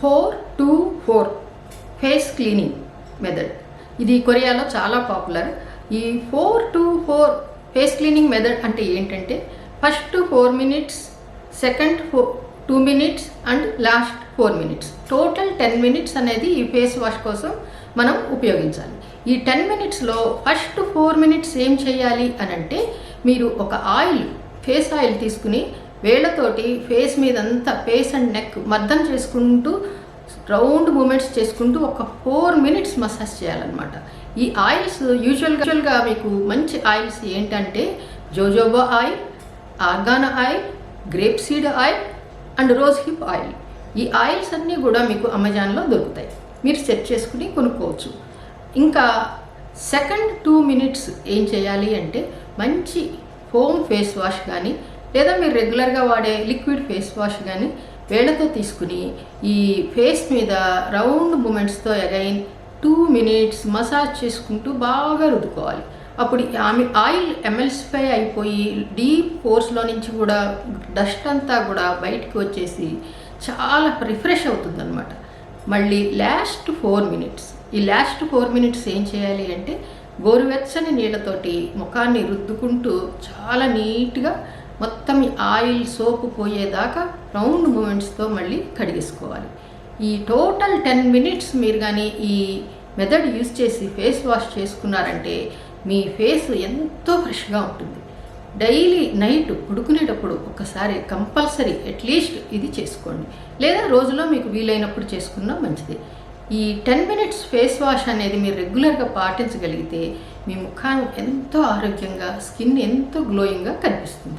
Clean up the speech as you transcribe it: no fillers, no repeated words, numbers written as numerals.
4-2-4 face cleaning method. ఇది కొరియాలో చాలా పాపులర్. ఈ 4-2-4 ఫేస్ క్లీనింగ్ మెథడ్ అంటే ఏంటంటే first 4 minutes, second 2 minutes and last 4 minutes, total 10 minutes అనేది ఈ ఫేస్ వాష్ కోసం మనం ఉపయోగించాలి. ఈ 10 మినిట్స్లో ఫస్ట్ 4 మినిట్స్ ఏం చేయాలి అని అంటే మీరు ఒక ఆయిల్, ఫేస్ ఆయిల్ తీసుకుని వేళ్ళతోటి ఫేస్ మీదంతా, ఫేస్ అండ్ నెక్ మర్దన చేసుకుంటూ రౌండ్ మూమెంట్స్ చేసుకుంటూ ఒక 4 మినిట్స్ మసాజ్ చేయాలన్నమాట. ఈ ఆయిల్స్ యూజువల్గా మీకు మంచి ఆయిల్స్ ఏంటంటే jojoba oil, argan oil, grape seed oil and rose hip oil. ఈ ఆయిల్స్ అన్నీ కూడా మీకు అమెజాన్లో దొరుకుతాయి, మీరు సెర్చ్ చేసుకుని కొనుక్కోవచ్చు. ఇంకా సెకండ్ 2 మినిట్స్ ఏం చేయాలి అంటే మంచి హోమ్ ఫేస్ వాష్ కానీ లేదా మీరు రెగ్యులర్గా వాడే లిక్విడ్ ఫేస్ వాష్ కానీ వేళ్ళతో తీసుకుని ఈ ఫేస్ మీద రౌండ్ మూమెంట్స్తో అగైన్ 2 మినిట్స్ మసాజ్ చేసుకుంటూ బాగా రుద్దుకోవాలి. అప్పుడు ఆమె ఆయిల్ ఎమల్సిఫై అయిపోయి డీప్ పోర్స్లో నుంచి కూడా డస్ట్ అంతా కూడా బయటికి వచ్చేసి చాలా రిఫ్రెష్ అవుతుందన్నమాట. మళ్ళీ లాస్ట్ 4 మినిట్స్, ఈ లాస్ట్ 4 మినిట్స్ ఏం చేయాలి అంటే గోరువెచ్చని నీళ్ళతోటి ముఖాన్ని రుద్దుకుంటూ చాలా నీట్గా మొత్తం ఈ ఆయిల్ సోపు పోయేదాకా రౌండ్ మూమెంట్స్తో మళ్ళీ కడిగేసుకోవాలి. ఈ టోటల్ 10 మినిట్స్ మీరు కానీ ఈ మెథడ్ యూజ్ చేసి ఫేస్ వాష్ చేసుకున్నారంటే మీ ఫేస్ ఎంతో ఫ్రెష్గా ఉంటుంది. డైలీ నైట్ పడుకునేటప్పుడు ఒకసారి కంపల్సరీ అట్లీస్ట్ ఇది చేసుకోండి, లేదా రోజులో మీకు వీలైనప్పుడు చేసుకున్నా మంచిది. ఈ 10 మినిట్స్ ఫేస్ వాష్ అనేది మీరు రెగ్యులర్గా పాటించగలిగితే మీ ముఖం ఎంతో ఆరోగ్యంగా, స్కిన్ ఎంతో గ్లోయింగ్గా కనిపిస్తుంది.